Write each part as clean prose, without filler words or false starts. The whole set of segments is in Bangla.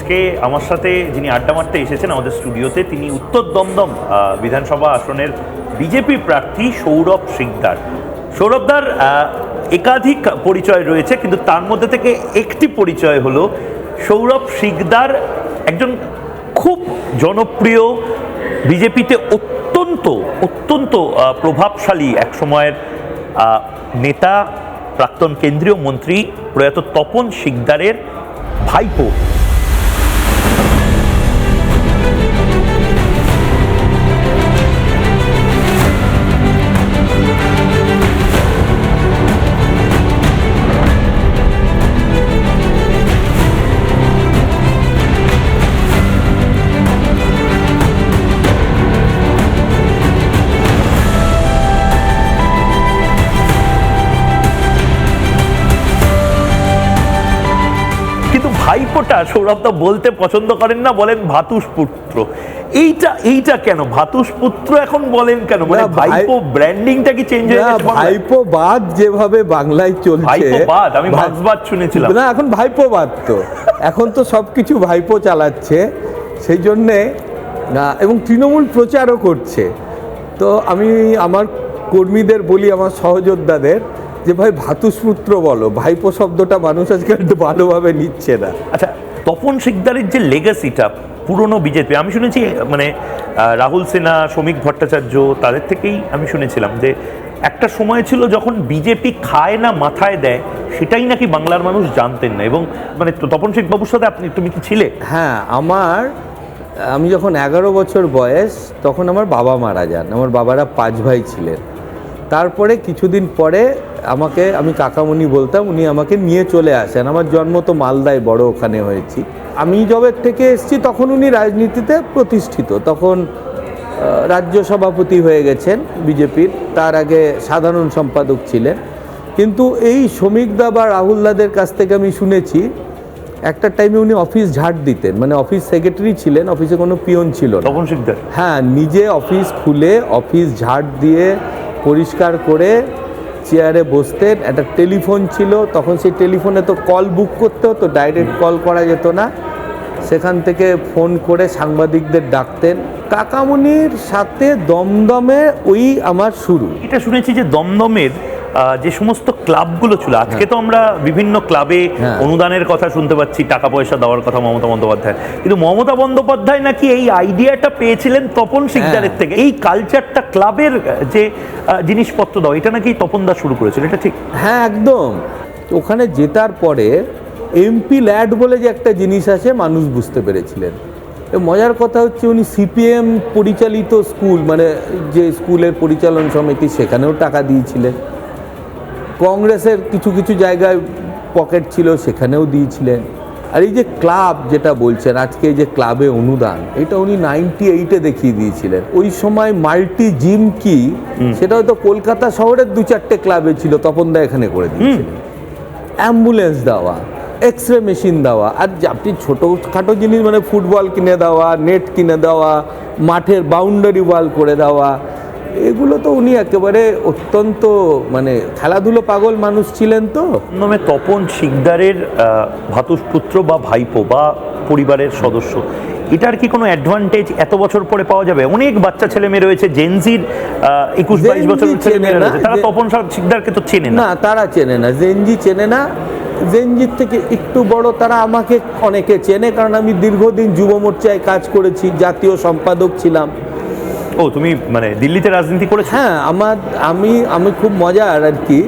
আজকে আমার সাথে যিনি আড্ডা মারতে এসেছেন আমাদের স্টুডিওতে, তিনি উত্তর দমদম বিধানসভা আসনের বিজেপি প্রার্থী সৌরভ শিকদার। সৌরভদার একাধিক পরিচয় রয়েছে, কিন্তু তার মধ্যে থেকে একটি পরিচয় হলো সৌরভ শিকদার একজন খুব জনপ্রিয়, বিজেপিতে অত্যন্ত প্রভাবশালী এক সময়ের নেতা, প্রাক্তন কেন্দ্রীয় মন্ত্রী প্রয়াত তপন শিকদারের ভাইপো। ভাইপোটা সৌরভদা বলতে পছন্দ করেন না, বলেন ভাতুষপুত্র। এইটা কেন ভাতুষপুত্র এখন বলেন কেন? মানে ভাইপো ব্র্যান্ডিংটা কি চেঞ্জ হয়ে গেছে? ভাইপো বাদ যেভাবে বাংলায় চলছে, ভাইপো বাদ, আমি মাছবাদ শুনেছিলাম। না, এখন ভাইপো বাদ তো এখন তো সবকিছু ভাইপো চালাচ্ছে, সেই জন্যে না, এবং তৃণমূল প্রচারও করছে। তো আমি আমার কর্মীদের বলি, আমার সহযোদ্ধাদের, যে ভাই ভাতুষপুত্র বলো, ভাইপো শব্দটা মানুষ আজকাল ভালোভাবে নিচ্ছে না। আচ্ছা, তপন শিকদারের যে লেগাসিটা পুরনো বিজেপি, আমি শুনেছি মানে রাহুল সিনহা, শ্রমিক ভট্টাচার্য, তাদের থেকেই আমি শুনেছিলাম যে একটা সময় ছিল যখন বিজেপি খায় না মাথায় দেয়, সেটাই নাকি বাংলার মানুষ জানতেন না। এবং মানে তপন শিকবাবুর সাথে তুমি কি ছিলে? হ্যাঁ, আমি যখন 11 বছর বয়স, তখন আমার বাবা মারা যান। আমার বাবারা 5 ভাই ছিলেন। তারপরে কিছুদিন পরে আমি কাকামণি বলতাম, উনি আমাকে নিয়ে চলে আসেন। আমার জন্ম তো মালদায়, বড় ওখানে হয়েছি। আমি জবের থেকে এসেছি তখন উনি রাজনীতিতে প্রতিষ্ঠিত, তখন রাজ্য সভাপতি হয়ে গেছেন বিজেপির, তার আগে সাধারণ সম্পাদক ছিলেন। কিন্তু এই শ্রমিকদা বা রাহুলদাদের কাছ থেকে আমি শুনেছি একটা টাইমে উনি অফিস ঝাড় দিতেন, মানে অফিস সেক্রেটারি ছিলেন, অফিসে কোনো পিয়ন ছিল না। তপন শিকদার? হ্যাঁ, নিজে অফিস খুলে অফিস ঝাড় দিয়ে পরিষ্কার করে চেয়ারে বসতেন। একটা টেলিফোন ছিল, তখন সেই টেলিফোনে তো কল বুক করতে হতো, ডাইরেক্ট কল করা যেত না, সেখান থেকে ফোন করে সাংবাদিকদের ডাকতেন। কাকামণির সাথে দমদমে ওই আমার শুরু। এটা শুনেছি যে দমদমের যে সমস্ত ক্লাবগুলো ছিল, আজকে তো আমরা বিভিন্ন ক্লাবে অনুদানের কথা শুনতে পাচ্ছি, টাকা পয়সা দেওয়ার কথা মমতা বন্দ্যোপাধ্যায়, কিন্তু মমতা বন্দ্যোপাধ্যায় নাকি এই আইডিয়াটা পেয়েছিলেন তপন শিকদারের থেকে। এই কালচারটা, ক্লাবের যে জিনিসপত্র দাও, এটা নাকি তপন দা শুরু করেছিল, এটা ঠিক? হ্যাঁ, একদম। ওখানে জেতার পরে এমপি ল্যাড বলে যে একটা জিনিস আছে, মানুষ বুঝতে পেরেছিলেন। মজার কথা হচ্ছে, উনি সিপিএম পরিচালিত স্কুল, মানে যে স্কুলের পরিচালন সমিতি, সেখানেও টাকা দিয়েছিলেন। কংগ্রেসের কিছু কিছু জায়গায় পকেট ছিল, সেখানেও দিয়েছিলেন। আর এই যে ক্লাব যেটা বলছেন আজকে, এই যে ক্লাবে অনুদান, এটা উনি 98-এ দেখিয়ে দিয়েছিলেন। ওই সময় মাল্টি জিম কি, সেটা হয়তো কলকাতা শহরের 2-4টে ক্লাবে ছিল, তপনদা এখানে করে দিয়েছিলেন। অ্যাম্বুলেন্স দেওয়া, এক্সরে মেশিন দেওয়া, আর আপনি ছোটোখাটো জিনিস, মানে ফুটবল কিনে দেওয়া, নেট কিনে দেওয়া, মাঠের বাউন্ডারি ওয়াল করে দেওয়া, এগুলো তো উনি একেবারে অত্যন্ত, মানে খেলাধুলো পাগল মানুষ ছিলেন। তো নামে তপন শিকদারের ভাতুষপুত্র বা ভাইপো বা পরিবারের সদস্য, এটার কি কোনো অ্যাডভান্টেজ এত বছর পরে পাওয়া যাবে? অনেক বাচ্চা ছেলে মেয়ে রয়েছে, জেনজির 21-22 বছরের ছেলে মেয়ে রয়েছে, তারা তপন শিকদারকে তো চেনে না। তারা চেনে না, জেনজি চেনে না। জেনজির থেকে একটু বড় তারা আমাকে অনেকে চেনে, কারণ আমি দীর্ঘদিন যুব মোর্চায় কাজ করেছি, জাতীয় সম্পাদক ছিলাম। ও, তুমি মানে দিল্লিতে রাজনীতি করেছো? হ্যাঁ, আমি খুব মজার আর কি,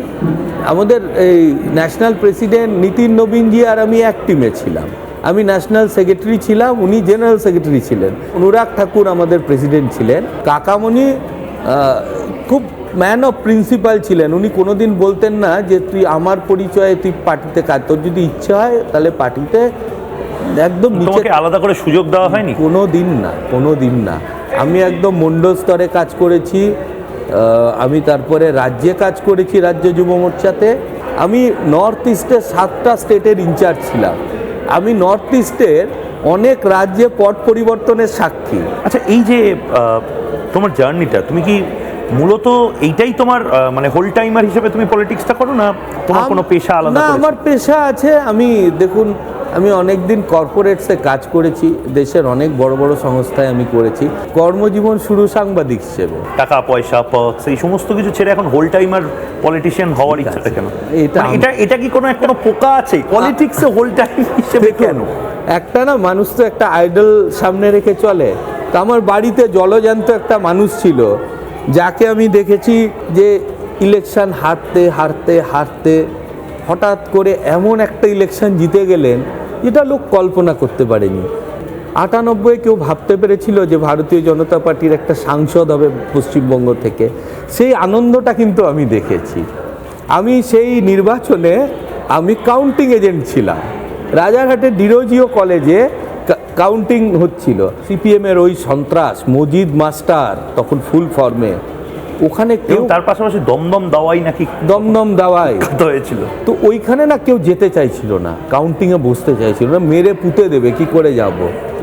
আমাদের এই ন্যাশনাল প্রেসিডেন্ট নীতিন নবীনজি আর আমি এক টিমে ছিলাম। আমি ন্যাশনাল সেক্রেটারি ছিলাম, উনি জেনারেল সেক্রেটারি ছিলেন। অনুরাগ ঠাকুর আমাদের প্রেসিডেন্ট ছিলেন। কাকামণি খুব ম্যান অফ প্রিন্সিপাল ছিলেন। উনি কোনোদিন বলতেন না যে তুই আমার পরিচয়ে তুই পার্টিতে কাজ, তোর যদি ইচ্ছে হয় তাহলে পার্টিতে একদম নিচে। আলাদা করে সুযোগ দেওয়া হয়নি? কোনো দিন না। আমি একদম মণ্ডল স্তরে কাজ করেছি, আমি তারপরে রাজ্যে কাজ করেছি, রাজ্য যুব মোর্চাতে। আমি নর্থ ইস্টের 7টা স্টেটের ইনচার্জ ছিলাম। আমি নর্থ ইস্টের অনেক রাজ্যে পট পরিবর্তনের সাক্ষী। আচ্ছা, এই যে তোমার জার্নিটা, তুমি কি মূলত এইটাই তোমার মানে হোল টাইমার হিসেবে তুমি পলিটিক্সটা করো, না তোমার কোনো পেশা আলাদা? না, আমার পেশা আছে। আমি দেখুন, আমি অনেক দিন কর্পোরেটসে কাজ করেছি, দেশের অনেক বড় বড় সংস্থায় আমি করেছি। কর্মজীবন শুরু সাংবাদিক হিসেবে। টাকা পয়সা পথ এই সমস্ত কিছু ছেড়ে এখন হোল টাইমার পলিটিশিয়ান হওয়ার ইচ্ছাটা কেন? এটা কি কোনো পোকা আছে পলিটিক্সে হোল টাইম হিসেবে কেন? একটা না, মানুষ তো একটা আইডল সামনে রেখে চলে। তো আমার বাড়িতে জলজ্যান্ত একটা মানুষ ছিল, যাকে আমি দেখেছি যে ইলেকশন হারতে হারতে হারতে হঠাৎ করে এমন একটা ইলেকশন জিতে গেলেন যেটা লোক কল্পনা করতে পারেনি। 98 কেউ ভাবতে পেরেছিল যে ভারতীয় জনতা পার্টির একটা সাংসদ হবে পশ্চিমবঙ্গ থেকে? সেই আনন্দটা কিন্তু আমি দেখেছি। আমি সেই নির্বাচনে আমি কাউন্টিং এজেন্ট ছিলাম। রাজারহাটের ডিরোজিও কলেজে কাউন্টিং হচ্ছিল। সিপিএমের ওই সন্ত্রাস মজিদ মাস্টার তখন ফুল ফর্মে, ওখানে কেউ, তার পাশাপাশি দমদম দাওয়াই নাকি দমদম দাওয়াই হয়েছিল। তো ওইখানে না কেউ যেতে চাইছিল না, কাউন্টিংয়ে বসতে চাইছিল না, মেরে পুঁতে দেবে, কি করে যাব।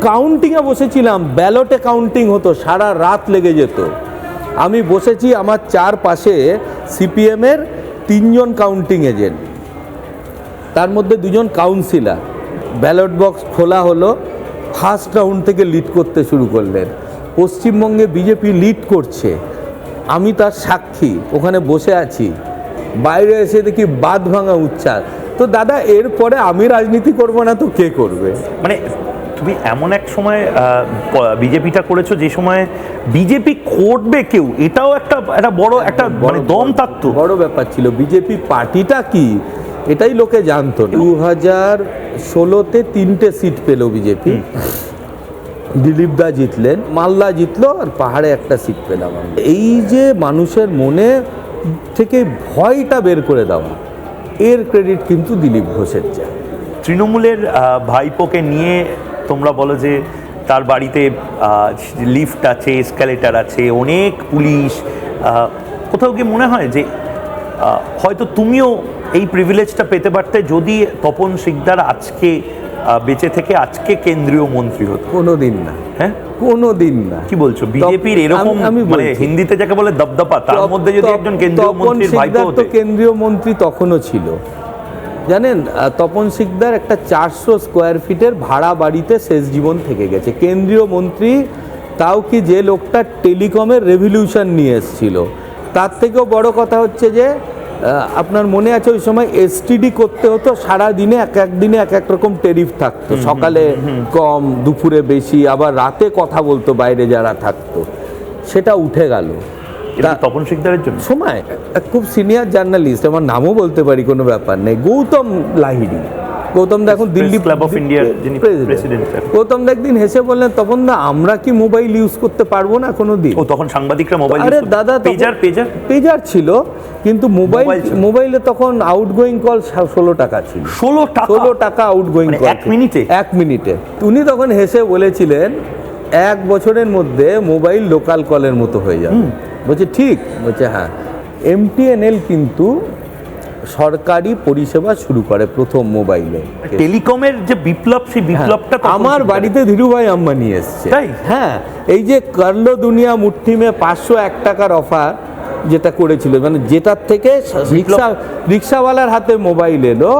কাউন্টিংয়ে বসেছিলাম, ব্যালটে কাউন্টিং হতো, সারা রাত লেগে যেত। আমি বসেছি, আমার চারপাশে সিপিএমের 3 জন কাউন্টিং এজেন্ট, তার মধ্যে 2 জন কাউন্সিলর। ব্যালট বক্স খোলা হলো, ফার্স্ট রাউন্ড থেকে লিড করতে শুরু করলেন। পশ্চিমবঙ্গে বিজেপি লিড করছে, আমি তার সাক্ষী, ওখানে বসে আছি। বাইরে এসে দেখি বাঁধ ভাঙা উচ্চার। তো দাদা, এরপরে আমি রাজনীতি করব না তো কে করবে? মানে তুমি এমন এক সময় বিজেপিটা করেছো যে সময় বিজেপি করবে কেউ, এটাও একটা বড় একটা মানে দম থাকতো, বড় ব্যাপার ছিল। বিজেপি পার্টিটা কি এটাই লোকে জানতো। 2016-তে 3টে সিট পেল বিজেপি। দিলীপ দা জিতলেন, মালদা জিতলো, আর পাহাড়ে একটা সিট পেলাম। এই যে মানুষের মনে থেকে ভয়টা বের করে দেওয়া, এর ক্রেডিট কিন্তু দিলীপ ঘোষের চাই। তৃণমূলের ভাইপোকে নিয়ে তোমরা বলো যে তার বাড়িতে লিফট আছে, এসকালেটার আছে, অনেক পুলিশ। কোথাও কি মনে হয় যে হয়তো তুমিও এই প্রিভিলেজটা পেতে পারতে যদি তপন শিকদার আজকে বেঁচে থেকে আজকে কেন্দ্রীয় মন্ত্রী হতো? কোনোদিন না। হ্যাঁ, কোনোদিন না। কি বলছো? বিজেপির এরকম মানে হিন্দিতে যাকে বলে দবদপা, তার মধ্যে যদি একজন কেন্দ্রীয় মন্ত্রীর ভাইপো হতো। কেন্দ্রীয় মন্ত্রী তখনও ছিল, জানেন। তপন শিকদার একটা 400 স্কোয়ার ফিটের ভাড়া বাড়িতে শেষ জীবন থেকে গেছে, কেন্দ্রীয় মন্ত্রী। তাও কি, যে লোকটা টেলিকমের রেভলিউশন নিয়ে এসেছিল। তার থেকেও বড় কথা হচ্ছে যে আপনার মনে আছে ওই সময় এসটিডি করতে হতো, সারা দিনে এক এক দিনে এক এক রকম টেরিফ থাকতো, সকালে কম, দুপুরে বেশি, আবার রাতে কথা বলতো বাইরে যারা থাকতো। সেটা উঠে গেল তপন শিকদারের জন্য। সময় খুব সিনিয়র জার্নালিস্ট, আমার নামও বলতে পারি, কোনো ব্যাপার নেই, গৌতম লাহিড়ী। গৌতম দা এখন দিল্লি ক্লাব অফ ইন্ডিয়ার প্রেসিডেন্ট। গৌতম দা একদিন হেসে বললেন, তপন দা আমরা কি মোবাইল ইউজ করতে পারবো না কোনোদিন? ও তখন সাংবাদিকরা মোবাইল, আরে দাদা, পেজার ছিল, কিন্তু মোবাইলে তখন আউটগোয়িং কল 16 টাকা ছিল। 16 টাকা আউটগোয়িং কল 1 মিনিটে। উনি তখন হেসে বলেছিলেন 1 বছরের মধ্যে মোবাইল লোকাল কলের মতো হয়ে যাবে। বলছে ঠিক? বলছে হ্যাঁ। MTNL কিন্তু সরকারি পরিষেবা শুরু করে প্রথম মোবাইলে। টেলিকমের যে বিপ্লব, সেই বিপ্লবটা আমার বাড়িতে ধীরুভাই আম্বানি এসছে। হ্যাঁ, এই যে করলো দুনিয়া মুঠি মে 501 টাকার অফার যেটা করেছিল, মানে যেটার থেকে রিক্সাওয়ালার হাতে মোবাইল এলো,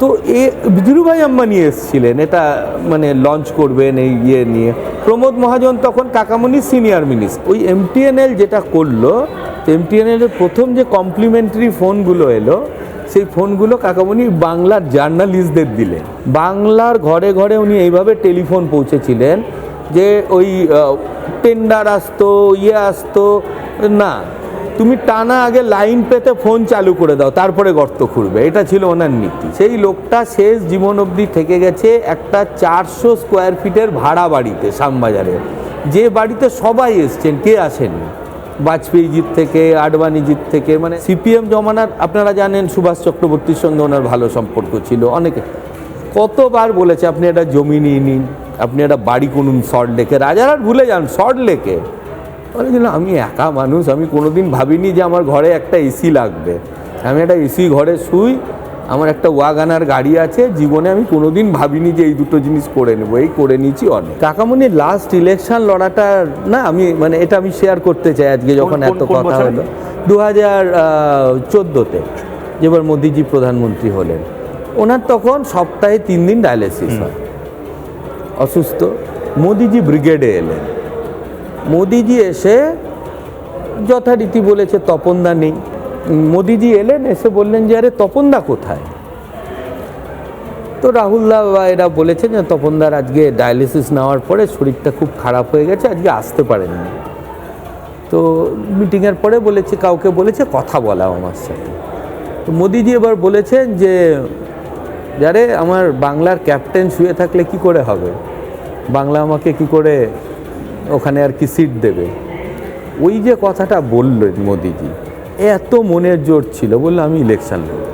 তো এ ধীরুভাই আম্বানি এসছিলেন এটা মানে লঞ্চ করবেন এই ইয়ে নিয়ে। প্রমোদ মহাজন তখন কাকামণির সিনিয়র মিনিস্টার। ওই MTNL যেটা করলো, MTNL এর প্রথম যে কমপ্লিমেন্টারি ফোনগুলো এলো, সেই ফোনগুলো কাকামণি বাংলার জার্নালিস্টদের দিলেন। বাংলার ঘরে ঘরে উনি এইভাবে টেলিফোন পৌঁছেছিলেন যে ওই টেন্ডার আসতো, আসতো না, তুমি টানা আগে লাইন পেতে ফোন চালু করে দাও, তারপরে গর্ত খুঁড়বে, এটা ছিল ওনার নীতি। সেই লোকটা শেষ জীবন অবধি থেকে গেছে একটা 400 স্কোয়ার ফিটের ভাড়া বাড়িতে শ্যামবাজারে, যে বাড়িতে সবাই এসছেন, কে আসেননি? বাজপেয়ীজির থেকে, আডবাণীজির থেকে, মানে সিপিএম জমানার আপনারা জানেন সুভাষ চক্রবর্তীর সঙ্গে ওনার ভালো সম্পর্ক ছিল। অনেকে কতবার বলেছে আপনি একটা জমি নিয়ে নিন, আপনি একটা বাড়ি করুন সল্ট লেকে। রাজারহাট ভুলে যান, সল্ট লেকে। বলেছিলাম আমি একা মানুষ, আমি কোনোদিন ভাবিনি যে আমার ঘরে একটা এসি লাগবে। আমি একটা এসি ঘরে শুই, আমার একটা ওয়াগানার গাড়ি আছে। জীবনে আমি কোনোদিন ভাবিনি যে এই দুটো জিনিস করে নেবো, এই করে নিয়েছি অনেক। কাকামণির লাস্ট ইলেকশন লড়াটা না, আমি মানে এটা আমি শেয়ার করতে চাই আজকে যখন এত কথা হলো। 2014-তে যেবার মোদিজি প্রধানমন্ত্রী হলেন, ওনার তখন সপ্তাহে 3 দিন ডায়ালিসিস হয়, অসুস্থ। মোদিজি ব্রিগেডে এলেন। মোদিজি এসে যথারীতি বলেছে তপনদা নেই। মোদিজি এলেন, এসে বললেন যে আরে তপনদা কোথায়? তো রাহুলদা বা এরা বলেছেন যে তপনদার আজকে ডায়ালিসিস নেওয়ার পরে শরীরটা খুব খারাপ হয়ে গেছে, আজকে আসতে পারেননি। তো মিটিংয়ের পরে বলেছে, কাউকে বলেছে কথা বলাও আমার সাথে। তো মোদিজি এবার বলেছেন যে যারে আমার বাংলার ক্যাপ্টেন শুয়ে থাকলে কি করে হবে, বাংলা আমাকে কি করে ওখানে আর কি সিট দেবে। ওই যে কথাটা বললেন মোদিজি, এত মনের জোর ছিল, বললো আমি ইলেকশন লড়ব।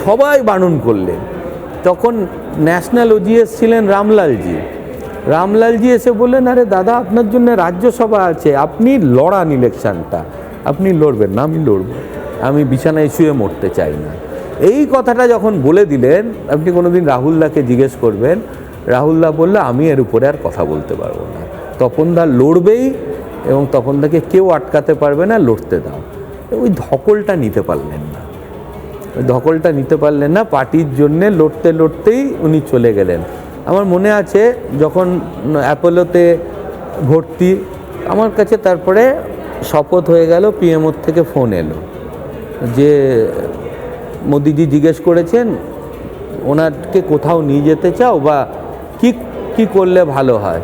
সবাই বারণ করলেন। তখন ন্যাশনাল ওজিএস ছিলেন রামলালজি। রামলালজি এসে বললেন আরে দাদা আপনার জন্য রাজ্যসভা আছে, আপনি লড়ান ইলেকশনটা, আপনি লড়বেন না? আমি লড়ব, আমি বিছানায় শুয়ে মরতে চাই না। এই কথাটা যখন বলে দিলেন, আপনি কোনোদিন রাহুলদাকে জিজ্ঞেস করবেন, রাহুলদা বললো আমি এর উপরে আর কথা বলতে পারবো না, তপনদা লড়বেই এবং তপনদাকে কেউ আটকাতে পারবে না, লড়তে দাও। ওই ধকলটা নিতে পারলেন না, ওই ধকলটা নিতে পারলেন না, পার্টির জন্যে লড়তে লড়তেই উনি চলে গেলেন। আমার মনে আছে যখন অ্যাপোলোতে ভর্তি, আমার কাছে তারপরে শপথ হয়ে গেল, পিএমওর থেকে ফোন এলো যে মোদিজি জিজ্ঞেস করেছেন ওনাকে কোথাও নিয়ে যেতে চাও বা কি করলে ভালো হয়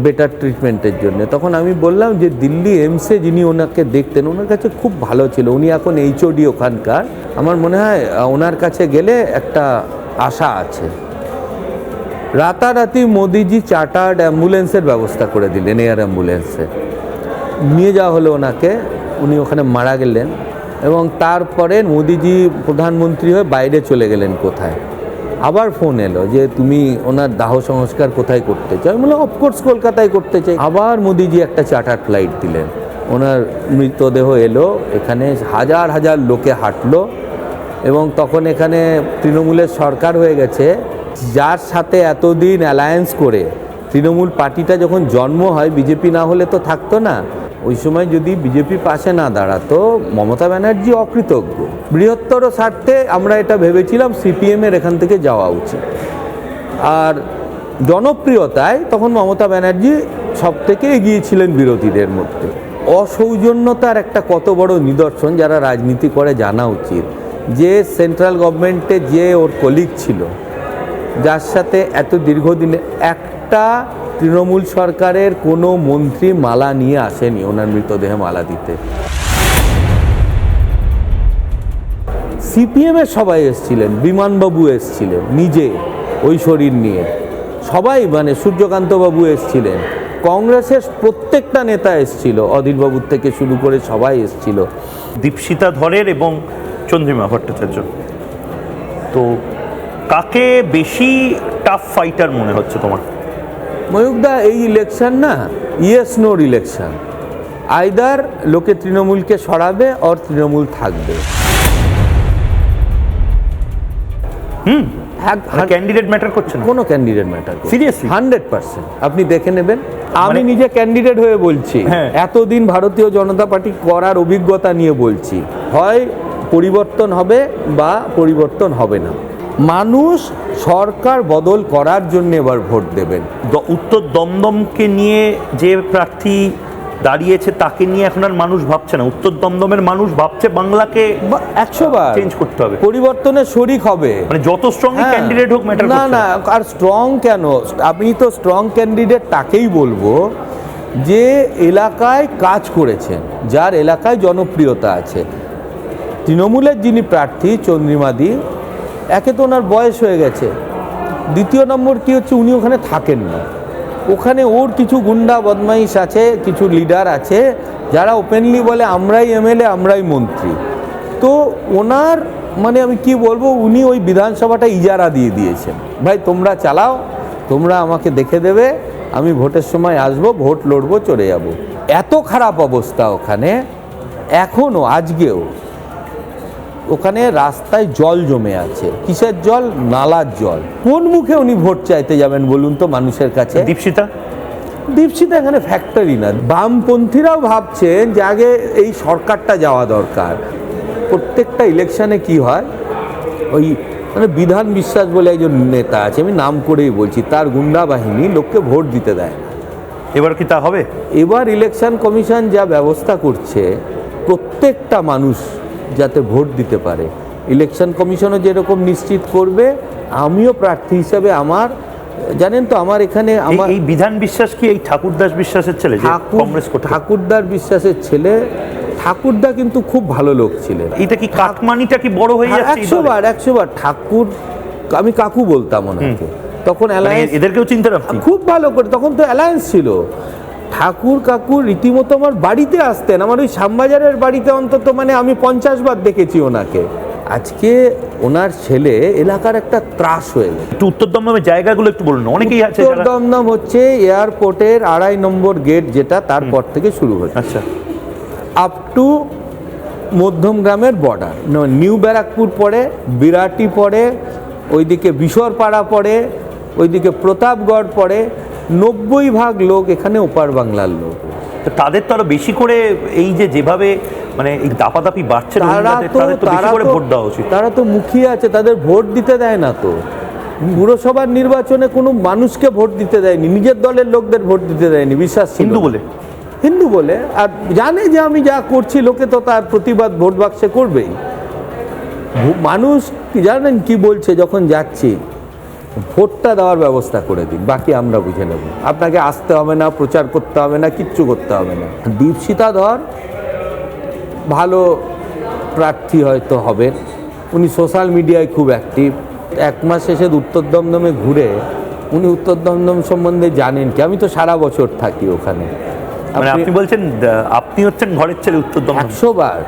বেটার ট্রিটমেন্টের জন্য। তখন আমি বললাম যে দিল্লি এইমসে যিনি ওনাকে দেখতেন, ওনার কাছে খুব ভালো ছিল, উনি এখন এইচওডি ওখানকার, আমার মনে হয় ওনার কাছে গেলে একটা আশা আছে। রাতারাতি মোদিজি চার্টার্ড অ্যাম্বুলেন্সের ব্যবস্থা করে দিলেন, এয়ার অ্যাম্বুলেন্সে নিয়ে যাওয়া হলো ওনাকে, উনি ওখানে মারা গেলেন। এবং তারপরে মোদিজি প্রধানমন্ত্রী হয়ে বাইরে চলে গেলেন কোথায়, আবার ফোন এলো যে তুমি ওনার দাহ সংস্কার কোথায় করতে চাও, বললাম অফকোর্স কলকাতায় করতে চাই। আবার মোদিজি একটা চার্টার ফ্লাইট দিলেন, ওনার মৃতদেহ এলো, এখানে হাজার হাজার লোকে হাঁটলো। এবং তখন এখানে তৃণমূলের সরকার হয়ে গেছে, যার সাথে এতদিন অ্যালায়েন্স করে তৃণমূল পার্টিটা যখন জন্ম হয়, বিজেপি না হলে তো থাকতো না। ওই সময় যদি বিজেপি পাশে না দাঁড়াতো, মমতা ব্যানার্জি অকৃতজ্ঞ। বৃহত্তর স্বার্থে আমরা এটা ভেবেছিলাম সিপিএমের এখান থেকে যাওয়া উচিত। আর জনপ্রিয়তায় তখন মমতা ব্যানার্জি সব থেকে এগিয়ে ছিলেন বিরোধীদের মধ্যে। অসৌজন্যতার একটা কত বড় নিদর্শন যারা রাজনীতি করে জানা উচিত, যে সেন্ট্রাল গভর্নমেন্টে যে ওর কলিগ ছিল, যার সাথে এত দীর্ঘদিনে একটা তৃণমূল সরকারের কোনো মন্ত্রী মালা নিয়ে আসেনি ওনার মৃতদেহে মালা দিতে। সিপিএমের সবাই এসছিলেন, বিমানবাবু এসছিলেন নিজে ওই শরীর নিয়ে, সবাই মানে সূর্যকান্তবাবু এসছিলেন, কংগ্রেসের প্রত্যেকটা নেতা এসছিল, অধীরবাবুর থেকে শুরু করে সবাই এসছিল। দীপশিতা ধরের এবং চন্দ্রিমা ভট্টাচার্য, তো কাকে বেশি টাফ ফাইটার মনে হচ্ছে তোমার? ময়ূকদা, এই ইলেকশন না ইয়েস নোর ইলেকশন, আইদার লোকে তৃণমূলকে সরাবে আর তৃণমূল থাকবে। ক্যান্ডিডেট ম্যাটার করছে না, কোনো ক্যান্ডিডেট ম্যাটার করছে সিরিয়াসলি 100%। আপনি দেখে নেবেন, আমি নিজে ক্যান্ডিডেট হয়ে বলছি, এতদিন ভারতীয় জনতা পার্টি করার অভিজ্ঞতা নিয়ে বলছি, হয় পরিবর্তন হবে বা পরিবর্তন হবে না। মানুষ সরকার বদল করার জন্য এবার ভোট দেবেন। উত্তর দমদমকে নিয়ে যে প্রার্থী দাঁড়িয়েছে তাকে নিয়ে এখন আর মানুষ ভাবছে না, উত্তর দমদমের মানুষ ভাবছে বাংলাকে 100 বার চেঞ্জ করতে হবে, পরিবর্তনের শরিক হবে। মানে যত স্ট্রং ক্যান্ডিডেট হোক ম্যাটার করছে না। আর স্ট্রং কেন, আমি তো স্ট্রং ক্যান্ডিডেট তাকেই বলবো যে এলাকায় কাজ করেছেন, যার এলাকায় জনপ্রিয়তা আছে। তৃণমূলের যিনি প্রার্থী চন্দ্রিমাদি, একে তো ওনার বয়স হয়ে গেছে, দ্বিতীয় নম্বর কি হচ্ছে উনি ওখানে থাকেন না, ওখানে ওর কিছু গুন্ডা বদমাইশ আছে, কিছু লিডার আছে যারা ওপেনলি বলে আমরাই এমএলএ আমরাই মন্ত্রী। তো ওনার মানে আমি কি বলবো, উনি ওই বিধানসভাটা ইজারা দিয়ে দিয়েছেন, ভাই তোমরা চালাও, তোমরা আমাকে দেখে দেবে, আমি ভোটের সময় আসবো, ভোট লড়বো, চলে যাব। এত খারাপ অবস্থা ওখানে এখনও, আজকেও ওখানে রাস্তায় জল জমে আছে। কিসের জল? নালার জল। কোন মুখে উনি ভোট চাইতে যাবেন বলুন তো মানুষের কাছে? দীপশিতা এখানে ফ্যাক্টরি না। বামপন্থীরাও ভাবছেন যে আগে এই সরকারটা যাওয়া দরকার। প্রত্যেকটা ইলেকশনে কি হয়, ওই মানে বিধান বিশ্বাস বলে একজন নেতা আছে, আমি নাম করেই বলছি, তার গুন্ডা বাহিনী লোককে ভোট দিতে দেয় না। এবার কি তা হবে? এবার ইলেকশন কমিশন যা ব্যবস্থা করছে, প্রত্যেকটা মানুষ যাতে ভোট দিতে পারে, ইলেকশন কমিশনও যেরকম নিশ্চিত করবে, আমিও প্রার্থী হিসাবে আমার, জানেন তো আমার এখানে আমার এই বিধান বিশ্বাস কি এই ঠাকুরদাস বিশ্বাসের ছেলে যে কংগ্রেস করতে? ঠাকুরদার বিশ্বাসের ছেলে। ঠাকুরদা কিন্তু খুব ভালো লোক ছিলেন। এটা কি কাটমানিটা কি বড় হয়ে যাচ্ছে? 100 বার ঠাকুর, আমি কাকু বলতাম ওনাকে তখন। এদেরকেও চিনতে পারছি খুব ভালো করে, তখন তো অ্যালায়েন্স ছিল। ঠাকুর কাকু রীতিমতো আমার বাড়িতে আসতেন, আমার ওই শ্যামবাজারের বাড়িতে অন্তত মানে আমি 50 বার দেখেছি ওনাকে। আজকে ওনার ছেলে এলাকার একটা ত্রাস হয়ে গেল। একটু উত্তর দমদমের জায়গাগুলো একটু বলুন, অনেকেই আছে। উত্তর দমদম হচ্ছে এয়ারপোর্টের 2.5 নম্বর গেট, যেটা তারপর থেকে শুরু হচ্ছে, আচ্ছা, আপ টু মধ্যমগ্রামের বর্ডার। নিউ ব্যারাকপুর পড়ে, বিরাটি পড়ে, ওইদিকে বিশরপাড়া পড়ে, ওইদিকে প্রতাপগড় পড়ে। 90% লোক এখানে ওপার বাংলার লোক। তো তাদের তো আরো বেশি করে এই যেভাবে মানে এই দাপাদাপি বাড়ছে, ভোট দেওয়া উচিত। তারা তো মুখিয়ে আছে, তাদের ভোট দিতে দেয় না তো। পুরসভার নির্বাচনে কোনো মানুষকে ভোট দিতে দেয়নি, নিজের দলের লোকদের ভোট দিতে দেয়নি, বিশ্বাস হিন্দু বলে। আর জানে যে আমি যা করছি, লোকে তো তার প্রতিবাদ ভোট বাক্সে করবেই। মানুষ জানেন কি বলছে, যখন যাচ্ছি ভোটটা দেওয়ার ব্যবস্থা করে দিন, বাকি আমরা বুঝে নেব, আপনাকে আসতে হবে না, প্রচার করতে হবে না, কিচ্ছু করতে হবে না। দীপশিতা ধর ভালো প্রার্থী হয়তো হবেন, উনি সোশ্যাল মিডিয়ায় খুব অ্যাক্টিভ। 1 মাস শেষে উত্তর দমদমে ঘুরে উনি উত্তর দমদম সম্বন্ধে জানেন কি? আমি তো সারা বছর থাকি ওখানে। আপনি বলছেন আপনি হচ্ছেন ঘরের ছেলে উত্তর দমদম? 100 বার।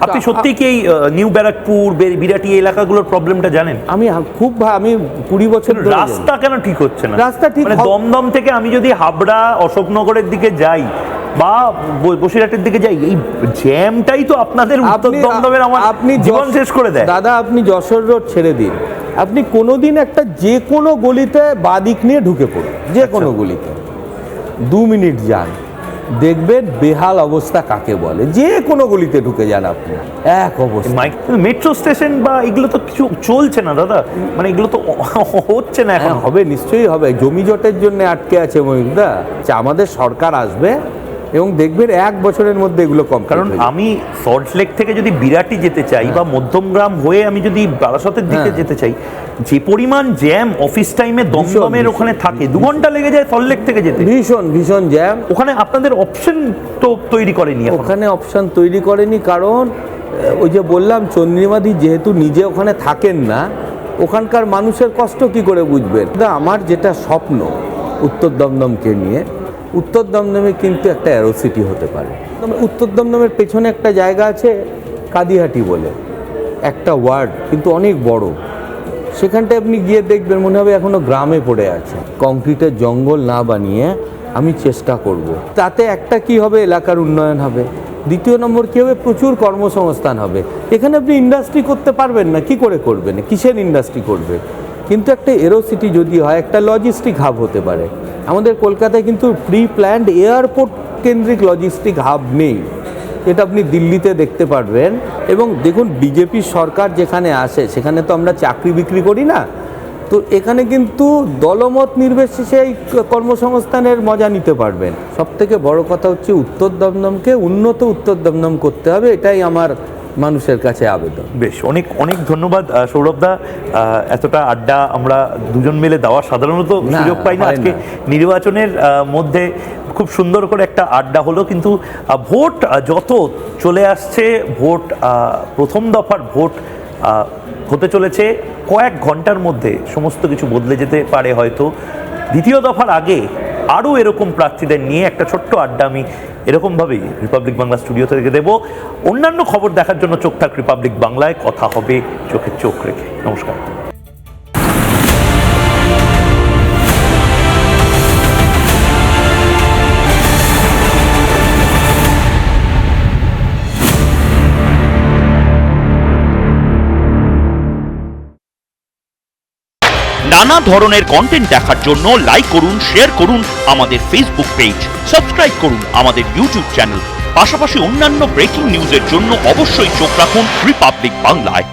আপনি সত্যি কি এই নিউ ব্যারাকপুর, বিরাটি এলাকাগুলোর প্রবলেমটা জানেন? আমি 20 বছর ধরে। রাস্তা কেন ঠিক হচ্ছে না? রাস্তা ঠিক মানে দমদম থেকে আমি যদি হাবড়া, অশোকনগরের দিকে যাই বা বসিরহাটের দিকে যাই, এই জ্যামটাই তো আপনাদের উত্তর দমদমের আমার জীবন শেষ করে দেয়। দাদা, আপনি যশোর রোড ছেড়ে দিন, আপনি কোনোদিন একটা যে কোনো গলিতে বাদিক নিয়ে ঢুকে পড়ুন, যে কোনো গলিতে 2 মিনিট যান, দেখবেন বেহাল অবস্থা কাকে বলে। যে কোনো গলিতে ঢুকে যান আপনি, এক অবস্থা। মেট্রো স্টেশন বা এগুলো তো কিছু চলছে না দাদা, মানে এগুলো তো হচ্ছে না এখন। হবে, নিশ্চয়ই হবে। জমি জটের জন্য আটকে আছে মহিলা। আমাদের সরকার আসবে এবং দেখবেন 1 বছরের মধ্যে এগুলো কম। কারণ আমি সল্টলেক থেকে যদি বিরাটি যেতে চাই বা মধ্যমগ্রাম হয়ে আমি যদি বারাসতের দিকে যেতে চাই, যে পরিমাণ জ্যাম অফিস টাইমে দমদমের ওখানে থাকে, 2 ঘন্টা লেগে যায় সল্টলেক থেকে যেতে। ভীষণ জ্যাম। ওখানে আপনাদের অপশন তো তৈরি করেনি? ওখানে অপশন তৈরি করেনি, কারণ ওই যে বললাম, চন্দ্রিমাদি যেহেতু নিজে ওখানে থাকেন না, ওখানকার মানুষের কষ্ট কি করে বুঝবেন। আমার যেটা স্বপ্ন উত্তর দমদমকে নিয়ে, উত্তর দমদমে কিন্তু একটা অ্যারোসিটি হতে পারে। উত্তর দমদমের পেছনে একটা জায়গা আছে কাদিহাটি বলে, একটা ওয়ার্ড, কিন্তু অনেক বড়। সেখানটায় আপনি গিয়ে দেখবেন মনে হবে এখনো গ্রামে পড়ে আছে। কংক্রিটের জঙ্গল না বানিয়ে আমি চেষ্টা করব। তাতে একটা কি হবে, এলাকার উন্নয়ন হবে। দ্বিতীয় নম্বর কী হবে, প্রচুর কর্মসংস্থান হবে। এখানে আপনি ইন্ডাস্ট্রি করতে পারবেন না, কি করে করবেন, কিসের ইন্ডাস্ট্রি করবে? কিন্তু একটা এরোসিটি যদি হয়, একটা লজিস্টিক হাব হতে পারে। আমাদের কলকাতায় কিন্তু প্রি প্ল্যান্ড এয়ারপোর্ট কেন্দ্রিক লজিস্টিক হাব নেই, এটা আপনি দিল্লিতে দেখতে পারবেন। এবং দেখুন, বিজেপির সরকার যেখানে আসে সেখানে তো আমরা চাকরি বিক্রি করি না, তো এখানে কিন্তু দলমত নির্বিশেষে এই কর্মসংস্থানের মজা নিতে পারবেন। সবথেকে বড় কথা হচ্ছে উত্তর দমদমকে উন্নত উত্তর দমদম করতে হবে, এটাই আমার মানুষের কাছে আবেদন। বেশ, অনেক অনেক ধন্যবাদ সৌরভদা। এতটা আড্ডা আমরা দুজন মিলে দেওয়ার সাধারণত সুযোগ পাই না। আজকে নির্বাচনের মধ্যে খুব সুন্দর করে একটা আড্ডা হলো, কিন্তু ভোট যত চলে আসছে, ভোট প্রথম দফার ভোট হতে চলেছে কয়েক ঘন্টার মধ্যে, সমস্ত কিছু বদলে যেতে পারে হয়তো। দ্বিতীয় দফার আগে আরও এরকম প্রার্থীদের নিয়ে একটা ছোট্ট আড্ডা আমি এরকমভাবেই রিপাবলিক বাংলা স্টুডিও থেকে দেবো। অন্যান্য খবর দেখার জন্য চোখ থাক রিপাবলিক বাংলায়। কথা হবে চোখে চোখ রেখে। নমস্কার। নানা ধরনের কন্টেন্ট দেখার জন্য লাইক করুন, শেয়ার করুন আমাদের ফেসবুক পেজ, সাবস্ক্রাইব করুন আমাদের ইউটিউব চ্যানেল। পাশাপাশি অন্যান্য ব্রেকিং নিউজের জন্য অবশ্যই চোখ রাখুন রিপাবলিক বাংলায়।